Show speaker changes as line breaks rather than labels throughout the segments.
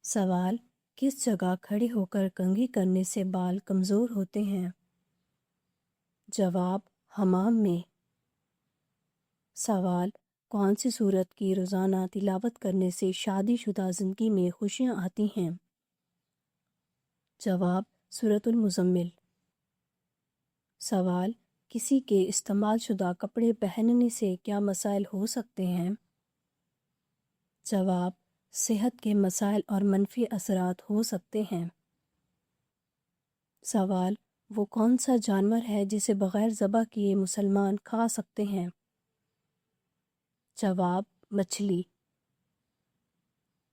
سوال: کس جگہ کھڑے ہو کر کنگھی کرنے سے بال کمزور ہوتے ہیں؟ جواب: حمام میں۔ سوال: کون سی سورت کی روزانہ تلاوت کرنے سے شادی شدہ زندگی میں خوشیاں آتی ہیں؟ جواب: سورۃ المزمل۔ سوال: کسی کے استعمال شدہ کپڑے پہننے سے کیا مسائل ہو سکتے ہیں؟ جواب: صحت کے مسائل اور منفی اثرات ہو سکتے ہیں۔ سوال: وہ کون سا جانور ہے جسے بغیر ذبح کیے مسلمان کھا سکتے ہیں؟ جواب: مچھلی۔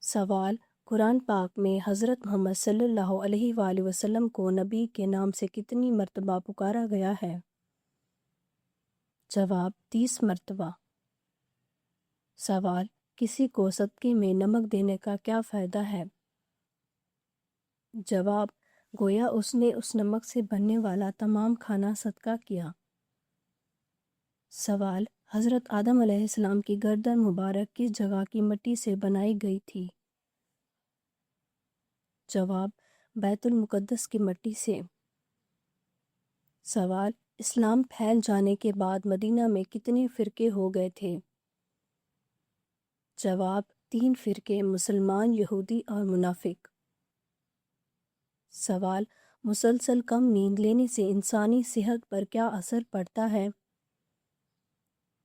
سوال: قرآن پاک میں حضرت محمد صلی اللہ علیہ وآلہ وسلم کو نبی کے نام سے کتنی مرتبہ پکارا گیا ہے؟ جواب: 30 مرتبہ۔ سوال: کسی کو صدقے میں نمک دینے کا کیا فائدہ ہے؟ جواب: گویا اس نے اس نمک سے بننے والا تمام کھانا صدقہ کیا۔ سوال: حضرت آدم علیہ السلام کی گردن مبارک کس جگہ کی مٹی سے بنائی گئی تھی؟ جواب: بیت المقدس کی مٹی سے۔ سوال: اسلام پھیل جانے کے بعد مدینہ میں کتنے فرقے ہو گئے تھے؟ جواب: 3 فرقے، مسلمان، یہودی اور منافق۔ سوال: مسلسل کم نیند لینے سے انسانی صحت پر کیا اثر پڑتا ہے؟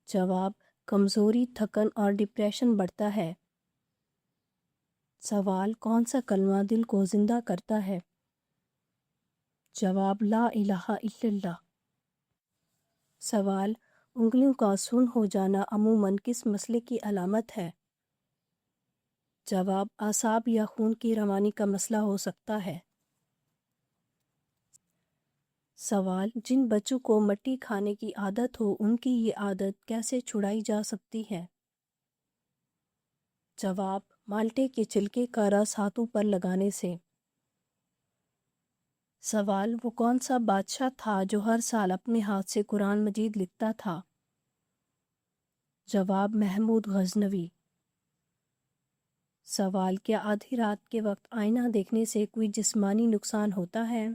جواب: کمزوری، تھکن اور ڈپریشن بڑھتا ہے۔ سوال: کون سا کلمہ دل کو زندہ کرتا ہے؟ جواب: لا الہ الا اللہ۔ سوال: انگلیوں کا سن ہو جانا عموماً کس مسئلے کی علامت ہے؟ جواب: اعصاب یا خون کی روانی کا مسئلہ ہو سکتا ہے۔ سوال: جن بچوں کو مٹی کھانے کی عادت ہو ان کی یہ عادت کیسے چھڑائی جا سکتی ہے؟ جواب: مالٹے کے چھلکے کا رس ہاتھوں پر لگانے سے۔ سوال: وہ کون سا بادشاہ تھا جو ہر سال اپنے ہاتھ سے قرآن مجید لکھتا تھا؟ جواب: محمود غزنوی۔ سوال: کیا آدھی رات کے وقت آئینہ دیکھنے سے کوئی جسمانی نقصان ہوتا ہے؟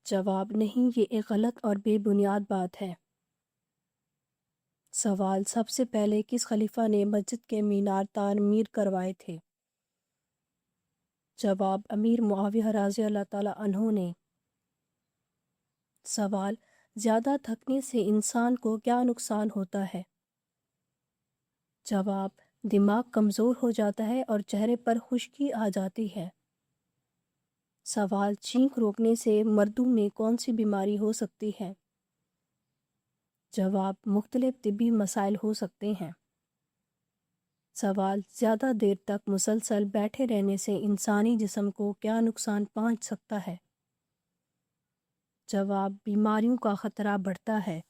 جواب: نہیں، یہ ایک غلط اور بے بنیاد بات ہے۔ سوال: سب سے پہلے کس خلیفہ نے مسجد کے مینار تعمیر کروائے تھے؟ جواب: امیر معاویہ رضی اللہ تعالیٰ عنہ نے۔ سوال: زیادہ تھکنے سے انسان کو کیا نقصان ہوتا ہے؟ جواب: دماغ کمزور ہو جاتا ہے اور چہرے پر خشکی آ جاتی ہے۔ سوال: چھینک روکنے سے مردوں میں کون سی بیماری ہو سکتی ہے؟ جواب: مختلف طبی مسائل ہو سکتے ہیں۔ سوال: زیادہ دیر تک مسلسل بیٹھے رہنے سے انسانی جسم کو کیا نقصان پہنچ سکتا ہے؟ جواب: بیماریوں کا خطرہ بڑھتا ہے۔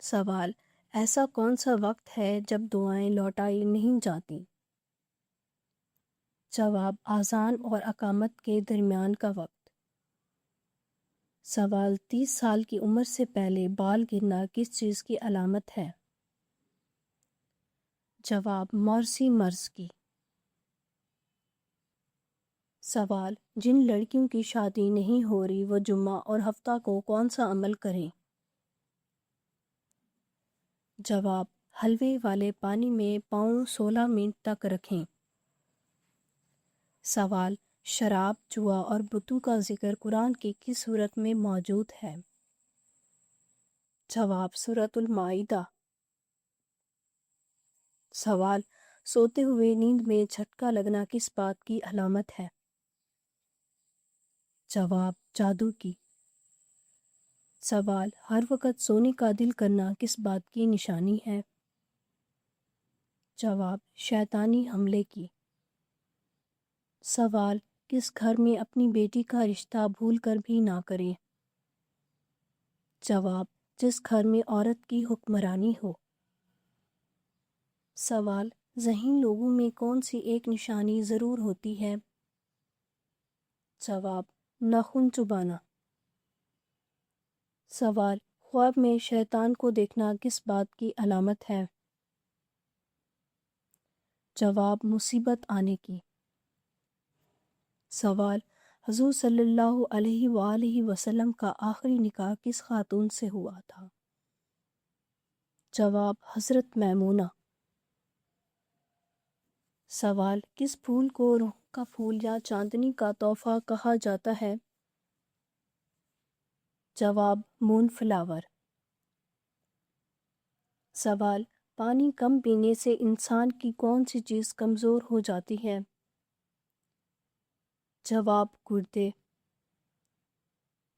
سوال: ایسا کون سا وقت ہے جب دعائیں لوٹائی نہیں جاتی؟ جواب: اذان اور اقامت کے درمیان کا وقت۔ سوال: 30 سال کی عمر سے پہلے بال گرنا کس چیز کی علامت ہے؟ جواب: موروثی مرض کی۔ سوال: جن لڑکیوں کی شادی نہیں ہو رہی وہ جمعہ اور ہفتہ کو کون سا عمل کریں؟ جواب: حلوے والے پانی میں پاؤں 16 منٹ تک رکھیں۔ سوال: شراب، جوا اور بتوں کا ذکر قرآن کی کس سورت میں موجود ہے؟ جواب: سورۃ المائدہ۔ سوال: سوتے ہوئے نیند میں جھٹکا لگنا کس بات کی علامت ہے؟ جواب: جادو کی۔ سوال: ہر وقت سونے کا دل کرنا کس بات کی نشانی ہے؟ جواب: شیطانی حملے کی۔ سوال: کس گھر میں اپنی بیٹی کا رشتہ بھول کر بھی نہ کریں؟ جواب: جس گھر میں عورت کی حکمرانی ہو۔ سوال: ذہین لوگوں میں کون سی ایک نشانی ضرور ہوتی ہے؟ جواب: ناخن چبانا۔ سوال: خواب میں شیطان کو دیکھنا کس بات کی علامت ہے؟ جواب مصیبت آنے کی۔ سوال حضور صلی اللہ علیہ وآلہ وسلم کا آخری نکاح کس خاتون سے ہوا تھا؟ جواب حضرت میمونہ۔ سوال کس پھول کو روح کا پھول یا چاندنی کا تحفہ کہا جاتا ہے؟ جواب مون فلاور۔ سوال پانی کم پینے سے انسان کی کون سی چیز کمزور ہو جاتی ہے؟ جواب گردے۔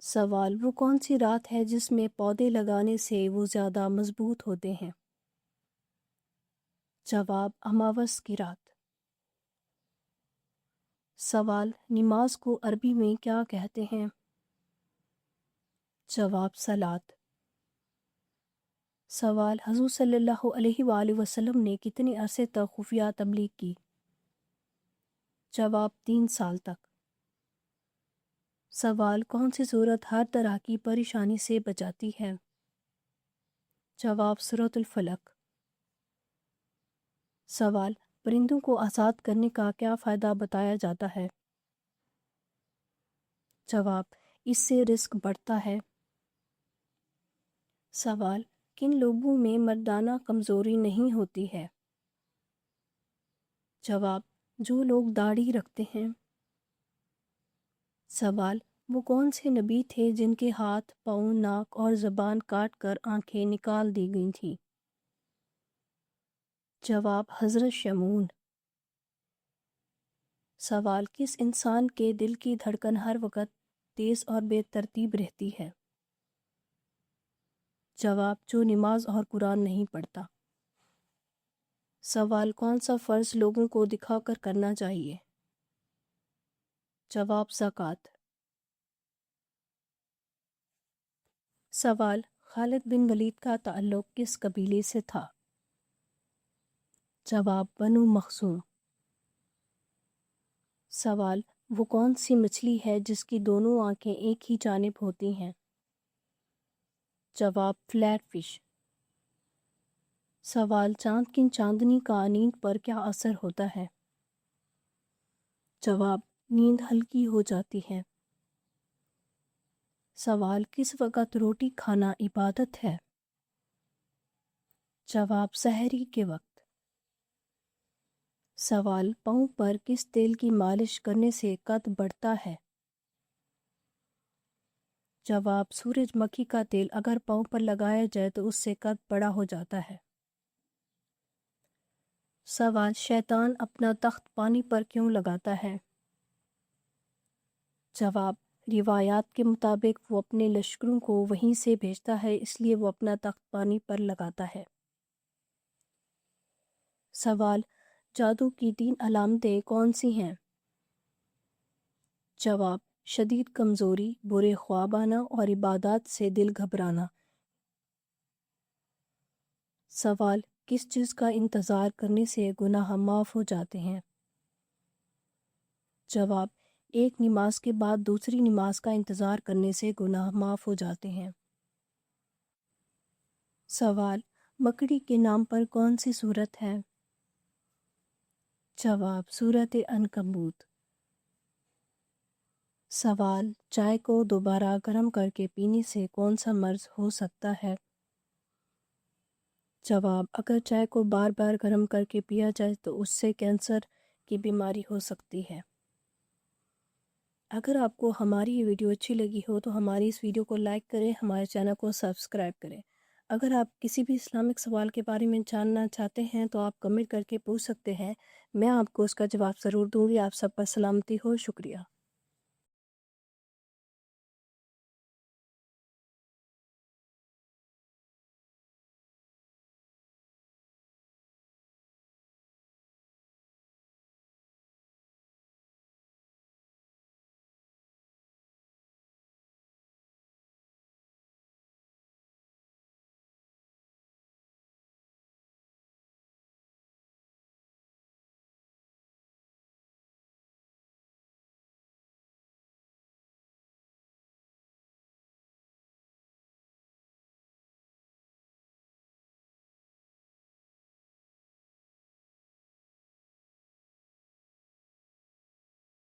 سوال وہ کون سی رات ہے جس میں پودے لگانے سے وہ زیادہ مضبوط ہوتے ہیں؟ جواب اماوس کی رات۔ سوال نماز کو عربی میں کیا کہتے ہیں؟ جواب صلاۃ۔ سوال حضور صلی اللہ علیہ وآلہ وسلم نے کتنے عرصے تک خفیہ تبلیغ کی؟ جواب 3 سال تک۔ سوال کون سی سورت ہر طرح کی پریشانی سے بچاتی ہے؟ جواب سورۃ الفلق۔ سوال پرندوں کو آزاد کرنے کا کیا فائدہ بتایا جاتا ہے؟ جواب اس سے رزق بڑھتا ہے۔ سوال کن لوگوں میں مردانہ کمزوری نہیں ہوتی ہے؟ جواب جو لوگ داڑھی رکھتے ہیں۔ سوال وہ کون سے نبی تھے جن کے ہاتھ، پاؤں، ناک اور زبان کاٹ کر آنکھیں نکال دی گئی تھیں؟ جواب حضرت شمعون۔ سوال کس انسان کے دل کی دھڑکن ہر وقت تیز اور بے ترتیب رہتی ہے؟ جواب جو نماز اور قرآن نہیں پڑھتا۔ سوال کون سا فرض لوگوں کو دکھا کر کرنا چاہیے؟ جواب زکوٰۃ۔ سوال خالد بن ولید کا تعلق کس قبیلے سے تھا؟ جواب بنو مخزوم۔ سوال وہ کون سی مچھلی ہے جس کی دونوں آنکھیں ایک ہی جانب ہوتی ہیں؟ جواب فلیٹ فش۔ سوال چاند کی چاندنی کا نیند پر کیا اثر ہوتا ہے؟ جواب نیند ہلکی ہو جاتی ہے۔ سوال کس وقت روٹی کھانا عبادت ہے؟ جواب سحری کے وقت۔ سوال پاؤں پر کس تیل کی مالش کرنے سے قد بڑھتا ہے؟ جواب سورج مکھی کا تیل اگر پاؤں پر لگایا جائے تو اس سے قد بڑا ہو جاتا ہے۔ سوال شیطان اپنا تخت پانی پر کیوں لگاتا ہے؟ جواب روایات کے مطابق وہ اپنے لشکروں کو وہیں سے بھیجتا ہے، اس لیے وہ اپنا تخت پانی پر لگاتا ہے۔ سوال جادو کی 3 علامتیں کون سی ہیں؟ جواب شدید کمزوری، برے خواب آنا اور عبادات سے دل گھبرانا۔ سوال کس چیز کا انتظار کرنے سے گناہ معاف ہو جاتے ہیں؟ جواب ایک نماز کے بعد دوسری نماز کا انتظار کرنے سے گناہ معاف ہو جاتے ہیں۔ سوال مکڑی کے نام پر کون سی سورت ہے؟ جواب سورۃ عنکبوت۔ سوال چائے کو دوبارہ گرم کر کے پینے سے کون سا مرض ہو سکتا ہے؟ جواب اگر چائے کو بار بار گرم کر کے پیا جائے تو اس سے کینسر کی بیماری ہو سکتی ہے۔ اگر آپ کو ہماری یہ ویڈیو اچھی لگی ہو تو ہماری اس ویڈیو کو لائک کریں، ہمارے چینل کو سبسکرائب کریں۔ اگر آپ کسی بھی اسلامک سوال کے بارے میں جاننا چاہتے ہیں تو آپ کمنٹ کر کے پوچھ سکتے ہیں، میں آپ کو اس کا جواب ضرور دوں گی۔ آپ سب پر سلامتی ہو، شکریہ۔